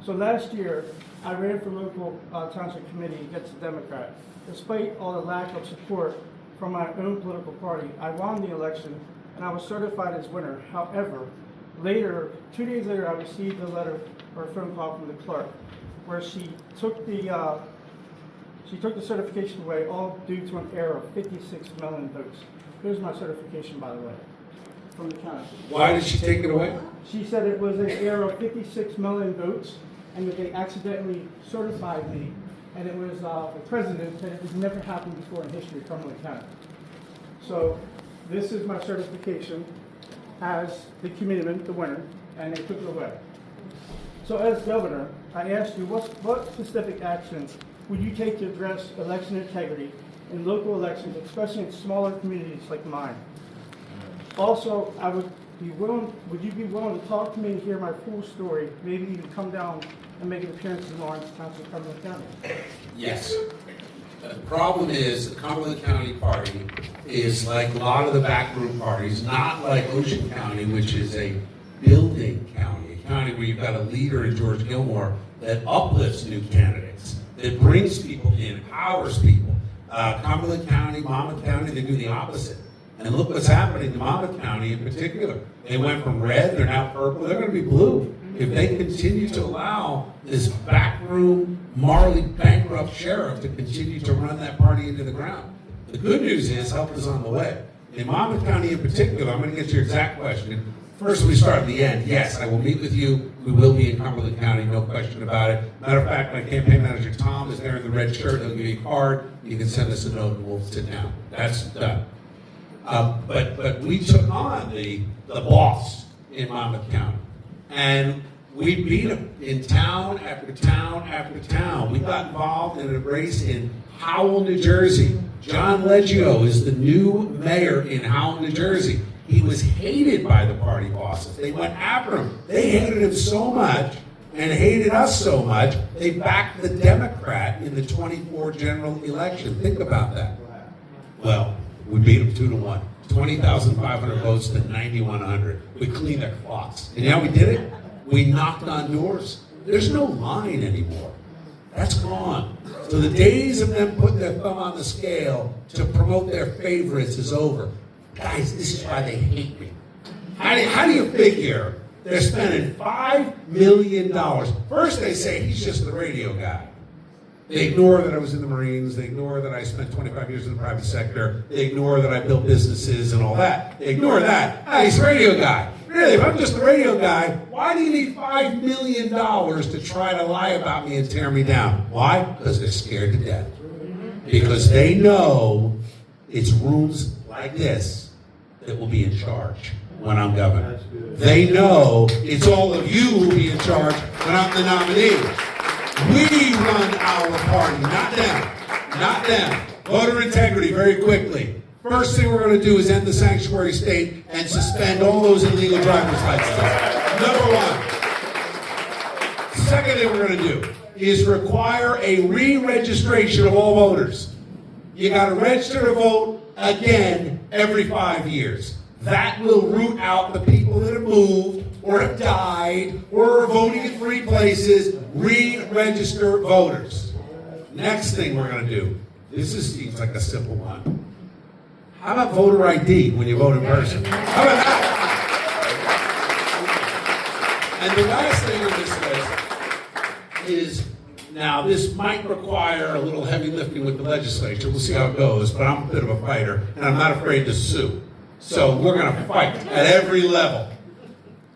So last year, I ran for local township committee against the Democrat. Despite all the lack of support from my own political party, I won the election and I was certified as winner. However, later, 2 days later, I received a letter or a phone call from the clerk where she took the certification away, all due to an error of 56 million votes. Here's my certification, by the way, from the county. Why did she take it away? She said it was an error of 56 million votes, and that they accidentally certified me, and it was the president said it has never happened before in history of Cumberland County. So this is my certification as the committeeman, the winner, and they took it away. So as governor, I asked you, what specific actions would you take to address election integrity in local elections, especially in smaller communities like mine? Also, would you be willing to talk to me and hear my full story, maybe even come down and make an appearance in Lawrence Township Cumberland County? Yes. The problem is the Cumberland County party is like a lot of the backroom parties, not like Ocean County, which is a building county, a county where you've got a leader in George Gilmore that uplifts new candidates, that brings people in, empowers people. Cumberland County, Monmouth County, they do the opposite. And look what's happening in Monmouth County in particular. They went from red, they're now purple, they're going to be blue. If they continue to allow this backroom, morally bankrupt sheriff to continue to run that party into the ground. The good news is help is on the way. In Monmouth County in particular, I'm going to get to your exact question. First, we start at the end. Yes, I will meet with you. We will be in Cumberland County, no question about it. Matter of fact, my campaign manager, Tom, is there in the red shirt. He'll give you a card. You can send us a note and we'll sit down. That's done. But we took on the boss in Monmouth County. And we beat him in town after town after town. We got involved in a race in Howell, New Jersey. John Leggio is the new mayor in Howell, New Jersey. He was hated by the party bosses. They went after him. They hated him so much and hated us so much, they backed the Democrat in the 24 general election. Think about that. Well, we beat him 2-1. 20,500 votes to 9,100. We cleaned their clocks. And you know how we did it? We knocked on doors. There's no line anymore. That's gone. So the days of them putting their thumb on the scale to promote their favorites is over. Guys, this is why they hate me. How do you figure they're spending $5 million? First they say he's just the radio guy. They ignore that I was in the Marines. They ignore that I spent 25 years in the private sector. They ignore that I built businesses and all that. They ignore that. Ah, he's a radio guy. Really, if I'm just a radio guy, why do you need $5 million to try to lie about me and tear me down? Why? Because they're scared to death. Because they know it's rooms like this that will be in charge when I'm governor. They know it's all of you who will be in charge when I'm the nominee. We run our party, not them. Not them. Voter integrity, very quickly. First thing we're going to do is end the sanctuary state and suspend all those illegal driver's licenses. Number one. Second thing we're going to do is require a re-registration of all voters. You got to register to vote again every 5 years. That will root out the people that have moved or have died or are voting in 3 places. Re-register voters. Next thing we're going to do, seems like a simple one. How about voter ID when you vote in person? How about that? And the last thing on this list is, now this might require a little heavy lifting with the legislature. We'll see how it goes, but I'm a bit of a fighter, and I'm not afraid to sue. So we're going to fight at every level.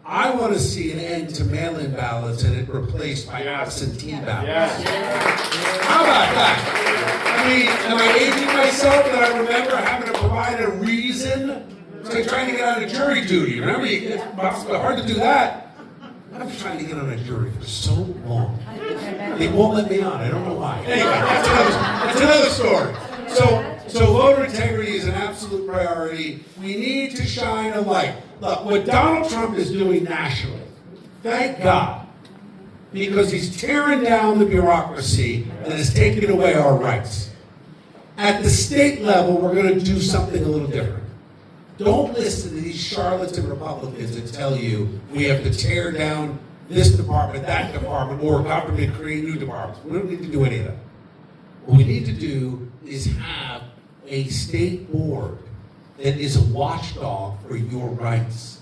I want to see an end to mail-in ballots and it replaced by absentee ballots. Yes. How about that? I mean, am I aging myself that I remember having to provide a reason? It's like trying to get on a jury duty. Remember, it's hard to do that. I've been trying to get on a jury for so long. They won't let me on. I don't know why. Anyway, that's another story. So voter integrity is an absolute priority. We need to shine a light. Look, what Donald Trump is doing nationally, thank God, because he's tearing down the bureaucracy and is taking away our rights. At the state level, we're going to do something a little different. Don't listen to these charlatan Republicans that tell you we have to tear down this department, that department, or government create new departments. We don't need to do any of that. What we need to do is have a state board that is a watchdog for your rights.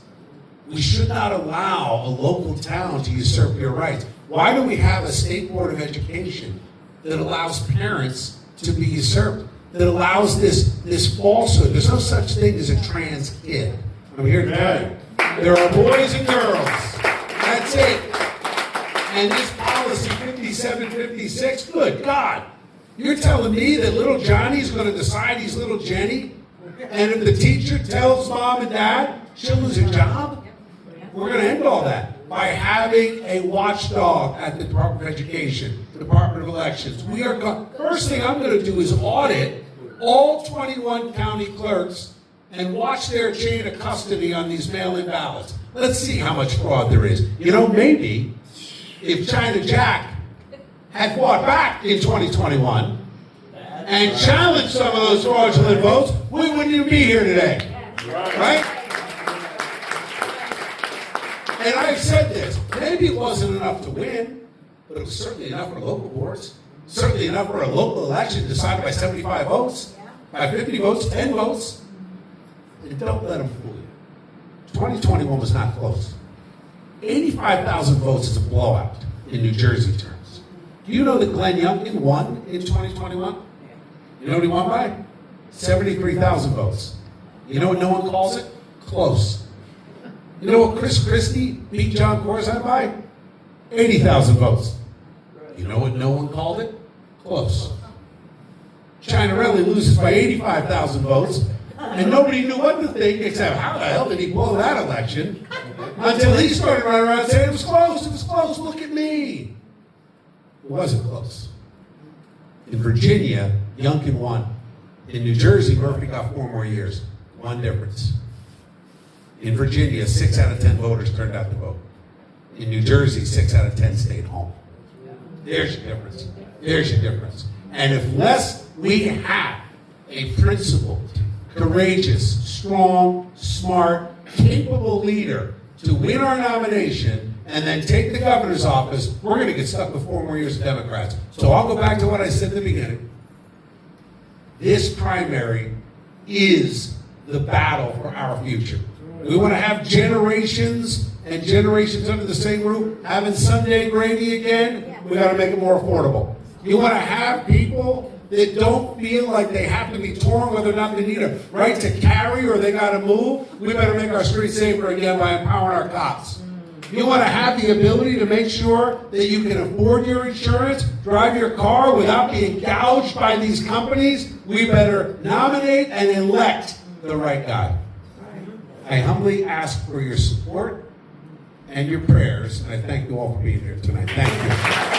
We should not allow a local town to usurp your rights. Why do we have a state board of education that allows parents to be usurped, that allows this falsehood? There's no such thing as a trans kid. I'm here to tell you. There are boys and girls. That's it. And this policy 5756, good God. You're telling me that little Johnny's going to decide he's little Jenny? And if the teacher tells mom and dad she'll lose her job? We're going to end all that by having a watchdog at the Department of Education, Department of Elections. First thing I'm going to do is audit all 21 county clerks and watch their chain of custody on these mail-in ballots. Let's see how much fraud there is. You know, maybe if China Jack had fought back in 2021 and challenged some of those fraudulent votes, we wouldn't even be here today. Right? And I've said this, maybe it wasn't enough to win, but it was certainly enough for local boards, certainly enough for a local election decided by 75 votes, by 50 votes, 10 votes. And don't let them fool you. 2021 was not close. 85,000 votes is a blowout in New Jersey terms. Do you know that Glenn Youngkin won in 2021? You know what he won by? 73,000 votes. You know what no one calls it? Close. You know what Chris Christie beat John Corzine by? 80,000 votes. You know what no one called it? Close. Chinarelli loses by 85,000 votes, and nobody knew what to think except how the hell did he blow that election? Until he started running around saying it was close, look at me. It wasn't close. In Virginia, Youngkin won. In New Jersey, Murphy got 4 more years. One difference. In Virginia, 6 out of 10 voters turned out to vote. In New Jersey, 6 out of 10 stayed home. There's your difference. There's your difference. And unless we have a principled, courageous, strong, smart, capable leader to win our nomination and then take the governor's office, we're going to get stuck with 4 more years of Democrats. So I'll go back to what I said at the beginning. This primary is the battle for our future. We want to have generations and generations under the same roof, having Sunday gravy again. We got to make it more affordable. You want to have people that don't feel like they have to be torn, whether or not they need a right to carry or they got to move. We better make our streets safer again by empowering our cops. You want to have the ability to make sure that you can afford your insurance, drive your car without being gouged by these companies. We better nominate and elect the right guy. I humbly ask for your support and your prayers, and I thank you all for being here tonight. Thank you.